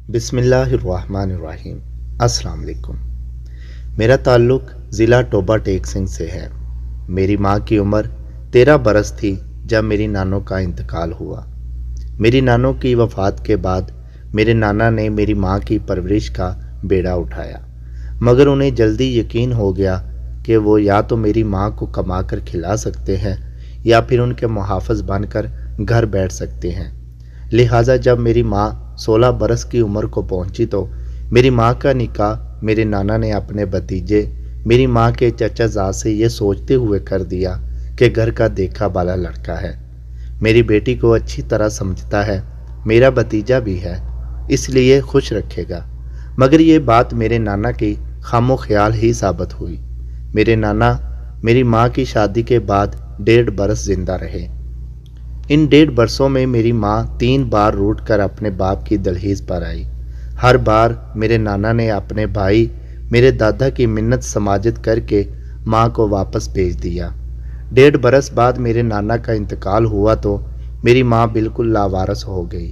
बिस्मिल्लाहिर्रहमानिर्रहीम। अस्सलाम वालेकुम। मेरा ताल्लुक़ ज़िला टोबा टेक सिंह से है। मेरी माँ की उम्र 13 बरस थी जब मेरी नानों का इंतकाल हुआ। मेरी नानों की वफ़ात के बाद मेरे नाना ने मेरी माँ की परवरिश का बेड़ा उठाया, मगर उन्हें जल्दी यकीन हो गया कि वो या तो मेरी माँ को कमा कर खिला सकते हैं या फिर उनके मुहाफ़िज़ बनकर घर बैठ सकते हैं। लिहाजा जब मेरी माँ 16 बरस की उम्र को पहुंची तो मेरी माँ का निकाह मेरे नाना ने अपने भतीजे मेरी माँ के चचाजाद से ये सोचते हुए कर दिया कि घर का देखा वाला लड़का है, मेरी बेटी को अच्छी तरह समझता है, मेरा भतीजा भी है, इसलिए खुश रखेगा। मगर ये बात मेरे नाना की खामो ख्याल ही साबित हुई। मेरे नाना मेरी माँ की शादी के बाद 1.5 बरस जिंदा रहे। इन 1.5 बरसों में मेरी माँ 3 बार रूठ कर अपने बाप की दहलीज पर आई। हर बार मेरे नाना ने अपने भाई मेरे दादा की मिन्नत समाजत करके माँ को वापस भेज दिया। 1.5 बरस बाद मेरे नाना का इंतकाल हुआ तो मेरी माँ बिल्कुल लावारस हो गई।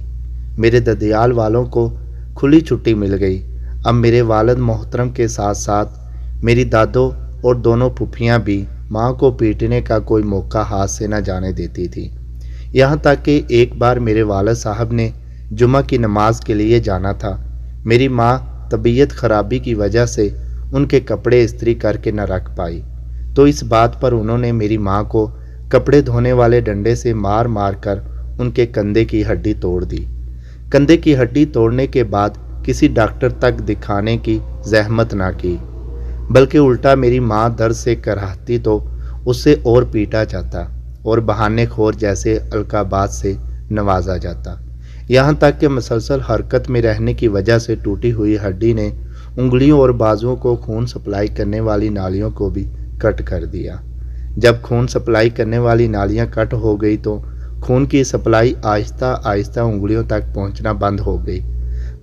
मेरे ददियाल वालों को खुली छुट्टी मिल गई। अब मेरे वालिद मोहतरम के साथ साथ मेरी दादो और दोनों फूफियाँ भी माँ को पीटने का कोई मौका हाथ से न जाने देती थी। यहाँ तक कि एक बार मेरे वालिद साहब ने जुमा की नमाज के लिए जाना था। मेरी माँ तबीयत खराबी की वजह से उनके कपड़े इस्त्री करके न रख पाई, तो इस बात पर उन्होंने मेरी माँ को कपड़े धोने वाले डंडे से मार मार कर उनके कंधे की हड्डी तोड़ दी। कंधे की हड्डी तोड़ने के बाद किसी डॉक्टर तक दिखाने की जहमत ना की, बल्कि उल्टा मेरी माँ दर्द से कराहती तो उससे और पीटा जाता और बहाने खोर जैसे अलकाबात से नवाजा जाता। यहाँ तक कि मुसलसल हरकत में रहने की वजह से टूटी हुई हड्डी ने उंगलियों और बाजुओं को खून सप्लाई करने वाली नालियों को भी कट कर दिया। जब खून सप्लाई करने वाली नालियाँ कट हो गई तो खून की सप्लाई आहिस्ता आहिस्ता उंगलियों तक पहुँचना बंद हो गई।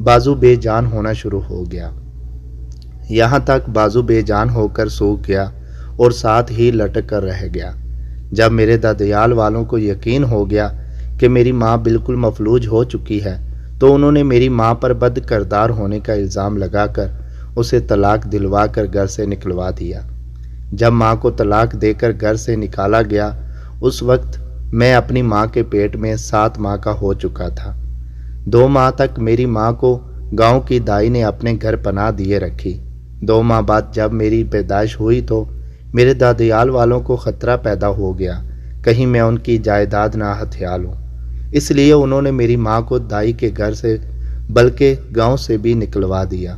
बाजू बेजान होना शुरू हो गया। यहाँ तक बाजू बेजान होकर सूख गया और साथ ही लटक कर रह गया। जब मेरे दादियाल वालों को यकीन हो गया कि मेरी माँ बिल्कुल मफलूज हो चुकी है तो उन्होंने मेरी माँ पर बद किरदार होने का इल्ज़ाम लगाकर उसे तलाक दिलवा कर घर से निकलवा दिया। जब माँ को तलाक देकर घर से निकाला गया उस वक्त मैं अपनी माँ के पेट में 7 माह का हो चुका था। 2 माह तक मेरी माँ को गांव की दाई ने अपने घर पनाह दिए रखी। 2 माह बाद जब मेरी पैदाइश हुई तो मेरे दादियाल वालों को ख़तरा पैदा हो गया कहीं मैं उनकी जायदाद ना हथिया लूँ, इसलिए उन्होंने मेरी माँ को दाई के घर से बल्कि गांव से भी निकलवा दिया।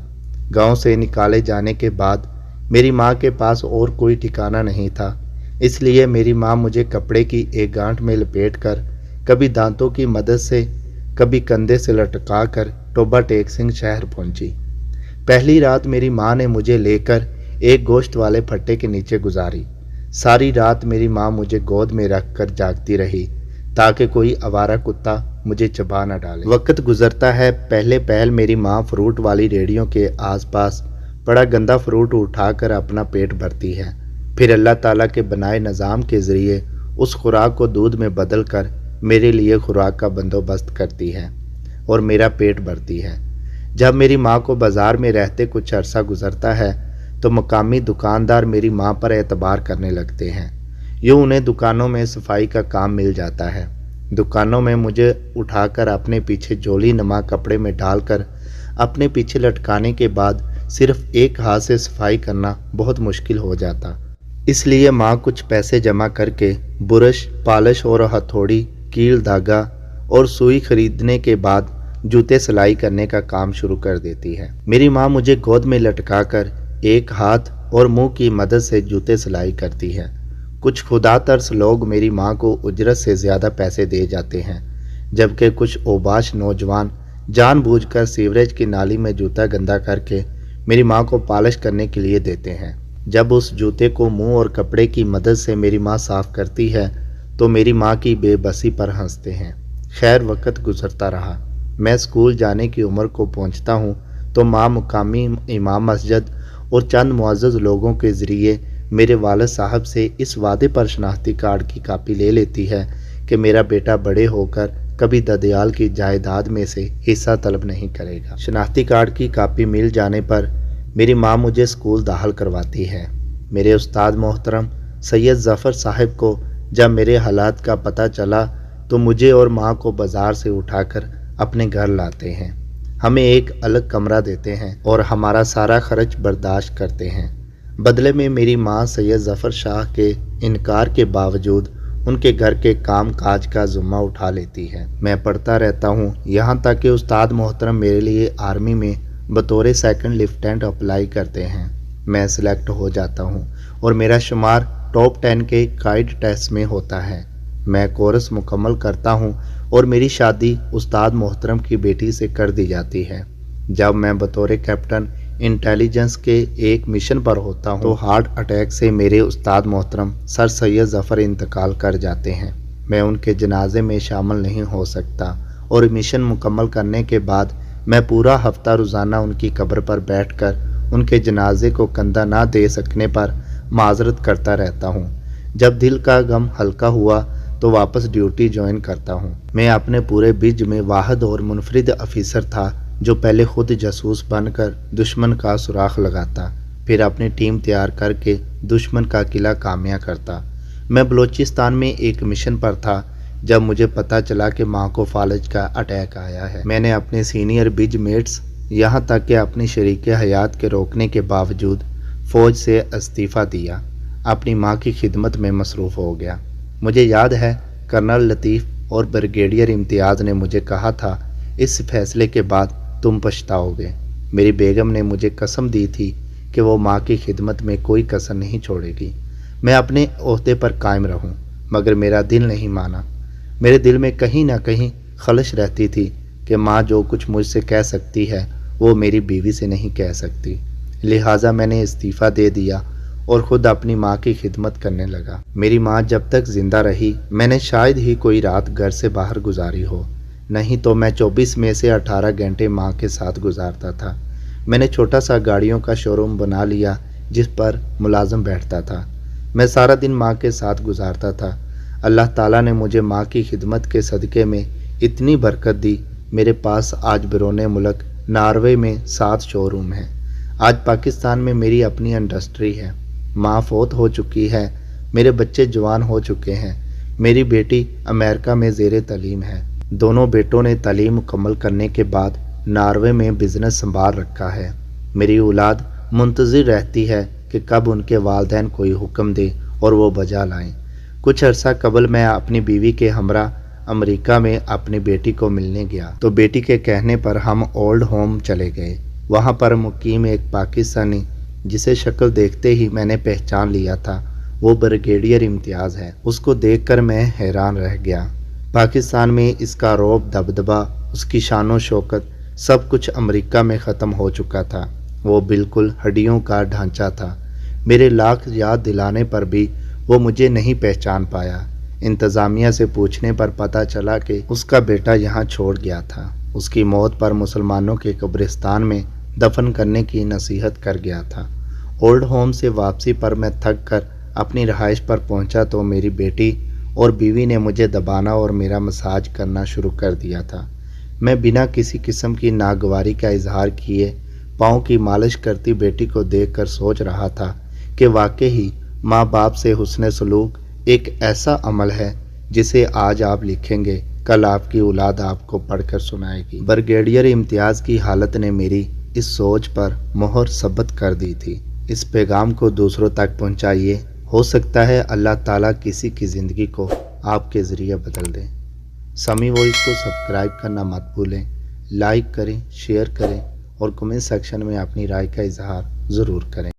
गांव से निकाले जाने के बाद मेरी माँ के पास और कोई ठिकाना नहीं था, इसलिए मेरी माँ मुझे कपड़े की एक गांठ में लपेट कर कभी दांतों की मदद से कभी कंधे से लटका कर टोबा टेक सिंह शहर पहुँची। पहली रात मेरी माँ ने मुझे लेकर एक गोश्त वाले फट्टे के नीचे गुजारी। सारी रात मेरी माँ मुझे गोद में रख कर जागती रही ताकि कोई आवारा कुत्ता मुझे चबा न डाले। वक्त गुजरता है, पहले पहल मेरी माँ फ्रूट वाली रेडियों के आसपास बड़ा गंदा फ्रूट उठाकर अपना पेट भरती है, फिर अल्लाह ताला के बनाए निज़ाम के ज़रिए उस खुराक को दूध में बदल कर मेरे लिए खुराक का बंदोबस्त करती है और मेरा पेट भरती है। जब मेरी माँ को बाज़ार में रहते कुछ अरसा गुजरता है तो मकामी दुकानदार मेरी माँ पर एतबार करने लगते हैं। यूँ उन्हें दुकानों में सफाई का काम मिल जाता है। दुकानों में मुझे उठाकर अपने पीछे झोली नमा कपड़े में डालकर अपने पीछे लटकाने के बाद सिर्फ एक हाथ से सफाई करना बहुत मुश्किल हो जाता, इसलिए माँ कुछ पैसे जमा करके बुरश, पालिश और हथौड़ी, कील, धागा और सुई खरीदने के बाद जूते सिलाई करने का काम शुरू कर देती है। मेरी माँ मुझे गोद में लटका कर एक हाथ और मुंह की मदद से जूते सिलाई करती है। कुछ खुदा तरस लोग मेरी माँ को उजरत से ज़्यादा पैसे दे जाते हैं, जबकि कुछ ओबाश नौजवान जानबूझकर सीवरेज की नाली में जूता गंदा करके मेरी माँ को पॉलिश करने के लिए देते हैं। जब उस जूते को मुंह और कपड़े की मदद से मेरी माँ साफ़ करती है तो मेरी माँ की बेबसी पर हंसते हैं। खैर, वक्त गुजरता रहा। मैं स्कूल जाने की उम्र को पहुँचता हूँ तो माँ मुकामी इमाम मस्जिद और चंद मुअज़्ज़ज़ लोगों के ज़रिए मेरे वालिद साहब से इस वादे पर शनाख्ती कार्ड की कापी ले लेती है कि मेरा बेटा बड़े होकर कभी ददियाल की जायदाद में से हिस्सा तलब नहीं करेगा। शनाख्ती कार्ड की कापी मिल जाने पर मेरी माँ मुझे स्कूल दाखिल करवाती है। मेरे उस्ताद मोहतरम सैयद ज़फ़र साहब को जब मेरे हालात का पता चला तो मुझे और माँ को बाज़ार से उठाकर अपने घर लाते हैं। हमें एक अलग कमरा देते हैं और हमारा सारा खर्च बर्दाश्त करते हैं। बदले में मेरी माँ सैयद ज़फ़र शाह के इनकार के बावजूद उनके घर के काम काज का ज़िम्मा उठा लेती है। मैं पढ़ता रहता हूँ, यहाँ तक कि उस्ताद मोहतरम मेरे लिए आर्मी में बतौर सेकंड लेफ्टिनेंट अप्लाई करते हैं। मैं सिलेक्ट हो जाता हूँ और मेरा शुमार टॉप 10 के गाइड टेस्ट में होता है। मैं कोर्स मुकम्मल करता हूँ और मेरी शादी उस्ताद मोहतरम की बेटी से कर दी जाती है। जब मैं बतौर कैप्टन इंटेलिजेंस के एक मिशन पर होता हूँ तो हार्ट अटैक से मेरे उस्ताद मोहतरम सर सैयद ज़फ़र इंतकाल कर जाते हैं। मैं उनके जनाजे में शामिल नहीं हो सकता और मिशन मुकम्मल करने के बाद मैं पूरा हफ्ता रोज़ाना उनकी कब्र पर बैठकर उनके जनाजे को कंधा ना दे सकने पर माजरत करता रहता हूँ। जब दिल का गम हल्का हुआ तो वापस ड्यूटी ज्वाइन करता हूँ। मैं अपने पूरे बिज में वाहिद और मुनफरिद अफीसर था जो पहले खुद जासूस बनकर दुश्मन का सुराख लगाता, फिर अपनी टीम तैयार करके दुश्मन का किला कामया करता। मैं बलूचिस्तान में एक मिशन पर था जब मुझे पता चला कि माँ को फालज का अटैक आया है। मैंने अपने सीनियर बिज मेट्स यहाँ तक कि अपनी शरीक हयात के रोकने के बावजूद फ़ौज से इस्तीफ़ा दिया, अपनी माँ की खिदमत में मसरूफ़ हो गया। मुझे याद है कर्नल लतीफ़ और ब्रिगेडियर इम्तियाज़ ने मुझे कहा था, इस फैसले के बाद तुम पछताओगे। मेरी बेगम ने मुझे कसम दी थी कि वो माँ की खिदमत में कोई कसर नहीं छोड़ेगी। मैं अपने ओहदे पर कायम रहूं, मगर मेरा दिल नहीं माना। मेरे दिल में कहीं ना कहीं खलश रहती थी कि माँ जो कुछ मुझसे कह सकती है वो मेरी बीवी से नहीं कह सकती। लिहाजा मैंने इस्तीफ़ा दे दिया और ख़ुद अपनी माँ की खिदमत करने लगा। मेरी माँ जब तक ज़िंदा रही मैंने शायद ही कोई रात घर से बाहर गुजारी हो, नहीं तो मैं 24 में से 18 घंटे माँ के साथ गुजारता था। मैंने छोटा सा गाड़ियों का शोरूम बना लिया जिस पर मुलाजिम बैठता था। मैं सारा दिन माँ के साथ गुजारता था। अल्लाह ताला ने मुझे माँ की खिदमत के सदक़े में इतनी बरकत दी, मेरे पास आज बैरून मुल्क नॉर्वे में 7 शोरूम हैं। आज पाकिस्तान में मेरी अपनी इंडस्ट्री है। माँ फौत हो चुकी है, मेरे बच्चे जवान हो चुके हैं। मेरी बेटी अमेरिका में ज़ेरे तालीम है। दोनों बेटों ने तालीम मुकम्मल करने के बाद नॉर्वे में बिज़नेस संभाल रखा है। मेरी औलाद मुंतज़िर रहती है कि कब उनके वालिदैन कोई हुक्म दे और वो बजा लाएं। कुछ अरसा कबल मैं अपनी बीवी के हमरा अमेरिका में अपनी बेटी को मिलने गया तो बेटी के कहने पर हम ओल्ड होम चले गए। वहाँ पर मुकीम एक पाकिस्तानी जिसे शक्ल देखते ही मैंने पहचान लिया था, वो ब्रिगेडियर इम्तियाज़ है। उसको देखकर मैं हैरान रह गया। पाकिस्तान में इसका रौब दबदबा, उसकी शानो शौकत सब कुछ अमेरिका में ख़त्म हो चुका था। वो बिल्कुल हड्डियों का ढांचा था। मेरे लाख याद दिलाने पर भी वो मुझे नहीं पहचान पाया। इंतज़ामिया से पूछने पर पता चला कि उसका बेटा यहाँ छोड़ गया था। उसकी मौत पर मुसलमानों के कब्रिस्तान में दफन करने की नसीहत कर गया था। ओल्ड होम से वापसी पर मैं थक कर अपनी रहाइश पर पहुंचा तो मेरी बेटी और बीवी ने मुझे दबाना और मेरा मसाज करना शुरू कर दिया था। मैं बिना किसी किस्म की नागवारी का इजहार किए पाँव की मालिश करती बेटी को देखकर सोच रहा था कि वाकई ही माँ बाप से हुस्न सलूक एक ऐसा अमल है जिसे आज आप लिखेंगे, कल आपकी औलाद आपको पढ़कर सुनाएगी। ब्रिगेडियर इम्तियाज़ की हालत ने मेरी इस सोच पर मोहर सबत कर दी थी। इस पैगाम को दूसरों तक पहुंचाइए, हो सकता है अल्लाह ताला किसी की ज़िंदगी को आपके ज़रिए बदल दे। समी वॉइस को सब्सक्राइब करना मत भूलें, लाइक करें, शेयर करें और कमेंट सेक्शन में अपनी राय का इजहार ज़रूर करें।